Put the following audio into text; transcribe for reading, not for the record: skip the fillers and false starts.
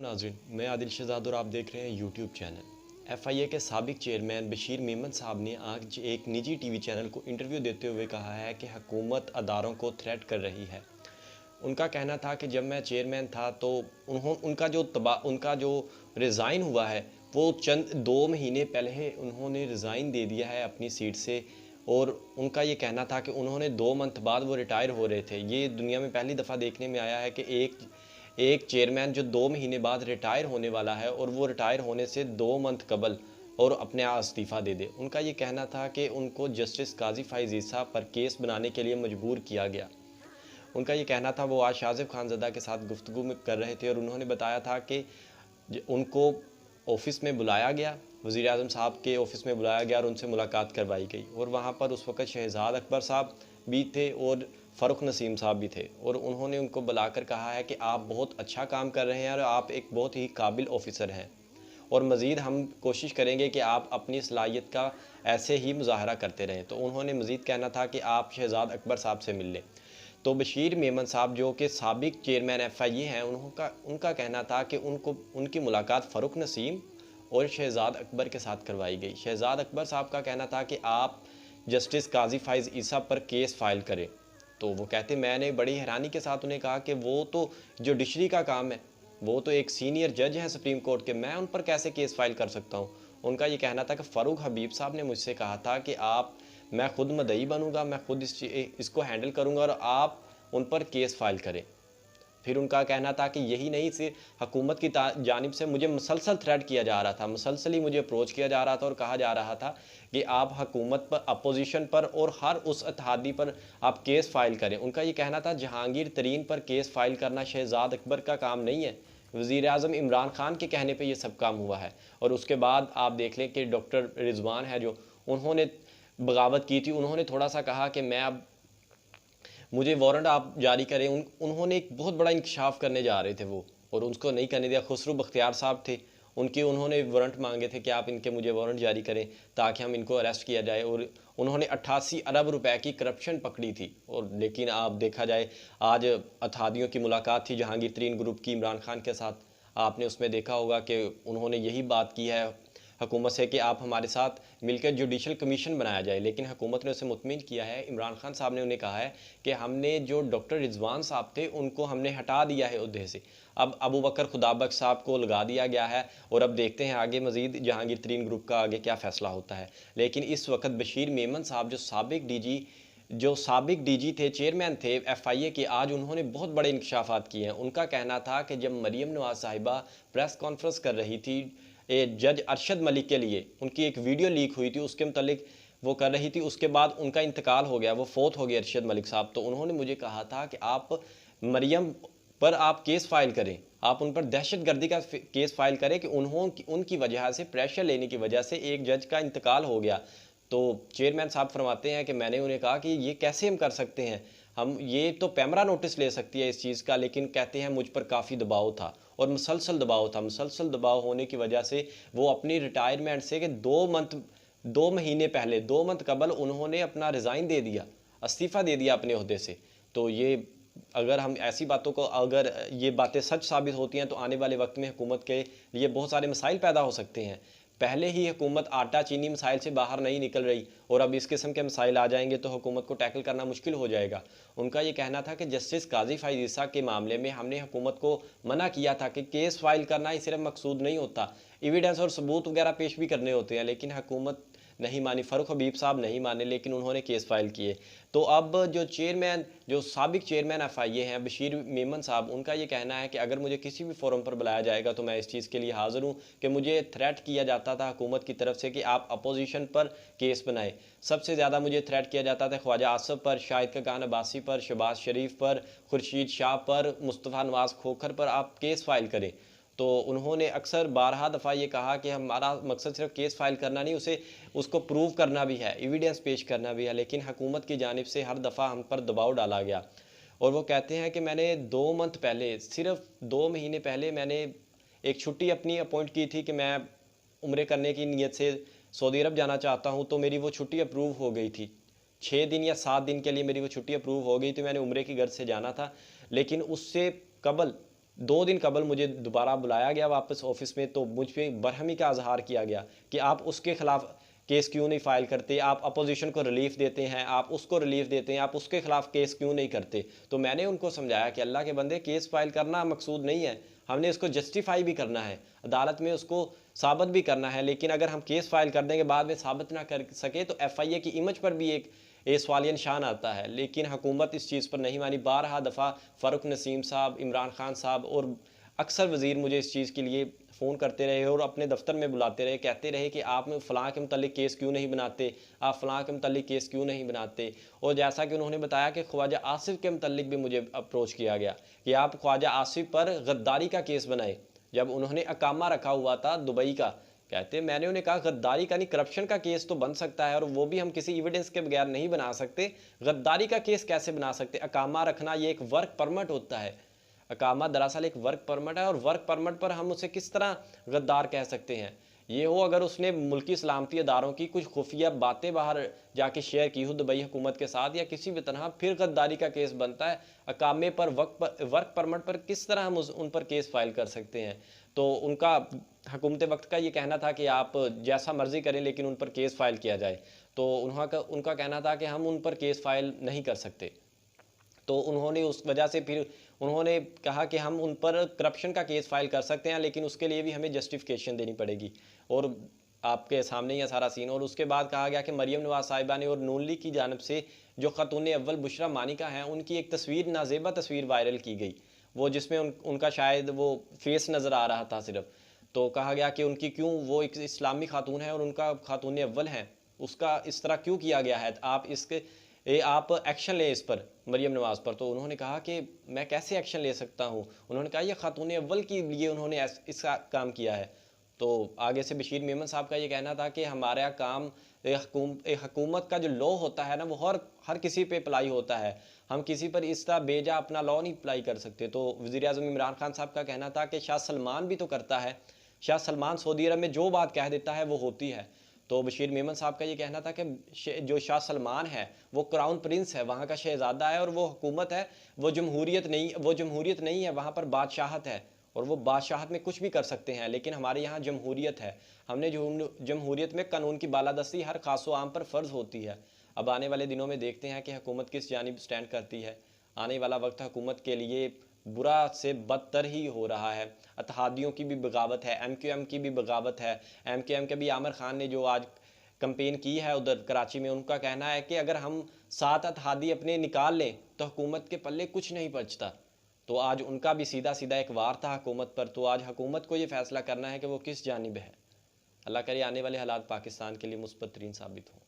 नाज़रीन, मैं आदिल शहजाद और आप देख रहे हैं यूट्यूब चैनल। FIA के साबिक चेयरमैन बशीर मेमन साहब ने आज एक निजी टीवी चैनल को इंटरव्यू देते हुए कहा है कि हुकूमत अदारों को थ्रेट कर रही है। उनका कहना था कि जब मैं चेयरमैन था तो उनका जो रिज़ाइन हुआ है वो चंद 2 महीने पहले उन्होंने रिज़ाइन दे दिया है अपनी सीट से। और उनका ये कहना था कि उन्होंने 2 मंथ बाद वो रिटायर हो रहे थे। ये दुनिया में पहली दफ़ा देखने में आया है कि एक चेयरमैन जो 2 महीने बाद रिटायर होने वाला है और वो रिटायर होने से 2 मंथ कबल और अपने आप इस्तीफ़ा दे दे। उनका ये कहना था कि उनको जस्टिस काजी फ़ाइज़ ईसा पर केस बनाने के लिए मजबूर किया गया। उनका ये कहना था, वो आज शाज़िब खानज़दा के साथ गुफ्तगू में कर रहे थे और उन्होंने बताया था कि उनको ऑफ़िस में बुलाया गया, वज़ीर आज़म साहब के ऑफ़िस में बुलाया गया और उनसे मुलाकात करवाई गई। और वहाँ पर उस वक़्त शहज़ाद अकबर साहब भी थे और फ़ारूक नसीम साहब भी थे और उन्होंने उनको बुलाकर कहा है कि आप बहुत अच्छा काम कर रहे हैं और आप एक बहुत ही काबिल ऑफ़िसर हैं और मज़ीद हम कोशिश करेंगे कि आप अपनी सलाहियत का ऐसे ही मुज़ाहरा करते रहें। तो उन्होंने मज़ीद कहना था कि आप शहज़ाद अकबर साहब से मिल लें। तो बशीर मेमन साहब जो कि साबिक चेयरमैन FIA हैं, उनका कहना था कि उनकी मुलाकात फ़ारूक नसीम और शहज़ाद अकबर के साथ करवाई गई। शहज़ाद अकबर साहब का कहना था कि आप जस्टिस काजी फ़ाइज़ ईसा पर केस फ़ाइल करें। तो वो कहते, मैंने बड़ी हैरानी के साथ उन्हें कहा कि वो तो जुडिशरी का काम है, वो तो एक सीनियर जज हैं सुप्रीम कोर्ट के, मैं उन पर कैसे केस फाइल कर सकता हूँ। उनका ये कहना था कि फ़ारूक हबीब साहब ने मुझसे कहा था कि मैं खुद मदई बनूंगा, मैं खुद इसको हैंडल करूंगा और आप उन पर केस फाइल करें। फिर उनका कहना था कि यही नहीं, सिर्फ हुकूमत की जानिब से मुझे मुसलसल थ्रेट किया जा रहा था, मुसलसल ही मुझे अप्रोच किया जा रहा था और कहा जा रहा था कि आप हुकूमत पर, अपोजिशन पर और हर उस इत्तेहादी पर आप केस फाइल करें। उनका ये कहना था, जहांगीर तरीन पर केस फाइल करना शहजाद अकबर का काम नहीं है, वज़ीर आज़म इमरान खान के कहने पे ये सब काम हुआ है। और उसके बाद आप देख लें कि डॉक्टर रिजवान है जो, उन्होंने बगावत की थी, उन्होंने थोड़ा सा कहा कि मैं अब मुझे वारंट आप जारी करें। उन्होंने एक बहुत बड़ा इंकशाफ करने जा रहे थे वो, और उसको नहीं करने दिया। खुसरू बख्तियार साहब थे, उन्होंने वारंट मांगे थे कि आप इनके मुझे वारंट जारी करें ताकि हम इनको अरेस्ट किया जाए। और उन्होंने 88 अरब रुपए की करप्शन पकड़ी थी। और लेकिन आप देखा जाए, आज अथादियों की मुलाकात थी जहांगीर तरीन ग्रुप की इमरान खान के साथ, आपने उसमें देखा होगा कि उन्होंने यही बात की है हुकूमत से कि आप हमारे साथ मिलकर जुडिशल कमीशन बनाया जाए। लेकिन हुकूमत ने उसे मुतमिन किया है। इमरान खान साहब ने उन्हें कहा है कि हमने जो डॉक्टर रिजवान साहब थे उनको हमने हटा दिया है ओहदे से, अब अबू बकर खुदाबख्श साहब को लगा दिया गया है। और अब देखते हैं आगे मजीद जहांगीर तरीन ग्रुप का आगे क्या फ़ैसला होता है। लेकिन इस वक्त बशीर मेमन साहब जो साबिक डीजी थे, चेयरमैन थे FIA के, आज उन्होंने बहुत बड़े इंकशाफात किए हैं। उनका कहना था कि जब मरीम नवाज साहिबा प्रेस कॉन्फ्रेंस कर रही थी जज अरशद मलिक के लिए, उनकी एक वीडियो लीक हुई थी, उसके मुतालिक वो कर रही थी, उसके बाद उनका इंतकाल हो गया, वो फोत हो गए अरशद मलिक साहब। तो उन्होंने मुझे कहा था कि आप मरियम पर आप केस फाइल करें, आप उन पर दहशत गर्दी का केस फाइल करें कि उनकी वजह से, प्रेशर लेने की वजह से एक जज का इंतकाल हो गया। तो चेयरमैन साहब फरमाते हैं कि मैंने उन्हें कहा कि ये कैसे हम कर सकते हैं, हम ये तो पैमरा नोटिस ले सकती है इस चीज़ का, लेकिन कहते हैं मुझ पर काफ़ी दबाव था और मुसलसल दबाव था। मुसलसल दबाव होने की वजह से वो अपनी रिटायरमेंट से कि 2 महीने पहले, 2 मंथ कबल उन्होंने अपना रिज़ाइन दे दिया, इस्तीफ़ा दे दिया अपने ओहदे से। तो ये, अगर हम ऐसी बातों को, अगर ये बातें सच साबित होती हैं तो आने वाले वक्त में हुकूमत के लिए बहुत सारे मसाइल पैदा हो सकते हैं। पहले ही हुकूमत आटा चीनी मसाइल से बाहर नहीं निकल रही और अब इस किस्म के मसाइल आ जाएंगे तो हुकूमत को टैकल करना मुश्किल हो जाएगा। उनका ये कहना था कि जस्टिस काजी फ़ाइज़ ईसा के मामले में हमने हुकूमत को मना किया था कि केस फाइल करना ही सिर्फ मकसूद नहीं होता, एविडेंस और सबूत वगैरह पेश भी करने होते हैं, लेकिन हुकूमत नहीं मानी, फ़ारूक हबीब साहब नहीं माने, लेकिन उन्होंने केस फाइल किए। तो अब जो साबिक चेयरमैन FIA हैं बशीर मेमन साहब, उनका ये कहना है कि अगर मुझे किसी भी फोरम पर बुलाया जाएगा तो मैं इस चीज़ के लिए हाज़िर हूँ कि मुझे थ्रेट किया जाता था हुकूमत की तरफ से कि आप अपोजिशन पर केस बनाए। सबसे ज़्यादा मुझे थ्रेट किया जाता था ख्वाजा आसफ पर, शाहिद खान अब्बासी पर, शहबाज शरीफ पर, खुर्शीद शाह पर, मुस्तफ़ा नवाज़ खोखर पर आप केस फाइल करें। तो उन्होंने अक्सर बारहा दफ़ा ये कहा कि हमारा मकसद सिर्फ केस फाइल करना नहीं, उसको प्रूव करना भी है, एविडेंस पेश करना भी है। लेकिन हुकूमत की जानिब से हर दफ़ा हम पर दबाव डाला गया। और वो कहते हैं कि मैंने 2 मंथ पहले, सिर्फ 2 महीने पहले मैंने एक छुट्टी अपनी अपॉइंट की थी कि मैं उम्रे करने की नीयत से सऊदी अरब जाना चाहता हूँ, तो मेरी वो छुट्टी अप्रूव हो गई थी। 6 दिन या 7 दिन के लिए मेरी वो छुट्टी अप्रूव हो गई थी, मैंने उम्रे की गर्ज से जाना था। लेकिन उससे कबल 2 दिन कबल मुझे दोबारा बुलाया गया वापस ऑफिस में, तो मुझ पे बरहमी का इजहार किया गया कि आप उसके खिलाफ केस क्यों नहीं फाइल करते, आप अपोजिशन को रिलीफ देते हैं, आप उसको रिलीफ देते हैं, आप उसके खिलाफ केस क्यों नहीं करते। तो मैंने उनको समझाया कि अल्लाह के बंदे, केस फाइल करना मकसूद नहीं है, हमने इसको जस्टिफाई भी करना है, अदालत में उसको साबित भी करना है। लेकिन अगर हम केस फाइल कर देंगे, बाद में साबित ना कर सके, तो FIA की इमेज पर भी एक सवालिया निशान आता है। लेकिन हुकूमत इस चीज़ पर नहीं मानी। बारहा दफ़ा फ़ारूक नसीम साहब, इमरान खान साहब और अक्सर वज़ीर मुझे इस चीज़ के लिए फ़ोन करते रहे और अपने दफ्तर में बुलाते रहे, कहते रहे कि आप फ़लाँ के मुतल्लिक केस क्यों नहीं बनाते, आप फ़लाँ के मुतल्लिक केस क्यों नहीं बनाते। और जैसा कि उन्होंने बताया कि ख्वाजा आसिफ के मुतल्लिक भी मुझे अप्रोच किया गया कि आप ख्वाजा आसिफ पर गद्दारी का केस बनाए। जब उन्होंने अकामा रखा हुआ था दुबई का, कहते, मैंने उन्हें कहा गद्दारी का नहीं, करप्शन का केस तो बन सकता है, और वो भी हम किसी एविडेंस के बगैर नहीं बना सकते। गद्दारी का केस कैसे बना सकते। अकामा रखना ये एक वर्क परमिट होता है। अकामा दरअसल एक वर्क परमिट है, और वर्क परमिट पर हम उसे किस तरह गद्दार कह सकते हैं। ये हो अगर उसने मुल्की सलामती अदारों की कुछ खुफिया बातें बाहर जाके शेयर की हो दुबई हुकूमत के साथ या किसी भी तरह, फिर गद्दारी का केस बनता है। अकामे पर वर्क परमिट पर किस तरह हम उन पर केस फाइल कर सकते हैं। तो उनका हुकूमत वक्त का ये कहना था कि आप जैसा मर्जी करें, लेकिन उन पर केस फाइल किया जाए। तो उनका कहना था कि हम उन पर केस फाइल नहीं कर सकते। तो उन्होंने उस वजह से फिर उन्होंने कहा कि हम उन पर करप्शन का केस फाइल कर सकते हैं, लेकिन उसके लिए भी हमें जस्टिफिकेशन देनी पड़ेगी। और आपके सामने ही सारा सीन। और उसके बाद कहा गया कि मरियम नवाज साहिबा ने और नून लीग की जानब से जो ख़ातून अव्वल बुशरा मानिका हैं, उनकी एक तस्वीर, नाजेबा तस्वीर वायरल की गई, वो जिसमें उनका शायद वो फेस नज़र आ रहा था सिर्फ। तो कहा गया कि उनकी क्यों, वो एक इस्लामी खातून है और उनका खातून अव्वल हैं, उसका इस तरह क्यों किया गया है, आप एक्शन लें इस पर, मरियम नवाज़ पर। तो उन्होंने कहा कि मैं कैसे एक्शन ले सकता हूँ। उन्होंने कहा यह खातून अव्वल के लिए उन्होंने इसका काम किया है। तो आगे से बशीर मेमन साहब का ये कहना था कि हमारा काम, हुकूमत का जो लॉ होता है ना, वो हर किसी पे अप्लाई होता है, हम किसी पर इस तरह बेजा अपना लॉ नहीं अप्लाई कर सकते। तो वज़ीर आज़म इमरान खान साहब का कहना था कि शाह सलमान भी तो करता है, शाह सलमान सऊदी अरब में जो बात कह देता है वो होती है। तो बशीर मेमन साहब का ये कहना था कि जो शाह सलमान है वो क्राउन प्रिंस है, वहाँ का शहजादा है, और वो हुकूमत है, वो जमहूरियत नहीं है, वहाँ पर बादशाहत है, और वो बादशाहत में कुछ भी कर सकते हैं। लेकिन हमारे यहाँ जमहूरियत है, हमने जमहूरियत में कानून की बालादस्ती हर खास व आम पर फ़र्ज़ होती है। अब आने वाले दिनों में देखते हैं कि हुकूमत किस जानिब स्टैंड करती है। आने वाला वक्त हुकूमत के लिए बुरा से बदतर ही हो रहा है। अतहादियों की भी बगावत है, MQM की भी बगावत है। MQM के भी आमिर खान ने जो आज कंपेन की है उधर कराची में, उनका कहना है कि अगर हम 7 अतहादी अपने निकाल लें तो हुकूमत के पल्ले कुछ नहीं बचता। तो आज उनका भी सीधा सीधा एक वार था हुकूमत पर। तो आज हुकूमत को ये फ़ैसला करना है कि वो किस जानिब है। अल्लाह करे आने वाले हालात पाकिस्तान के लिए मुस्बत तरीन साबित हों।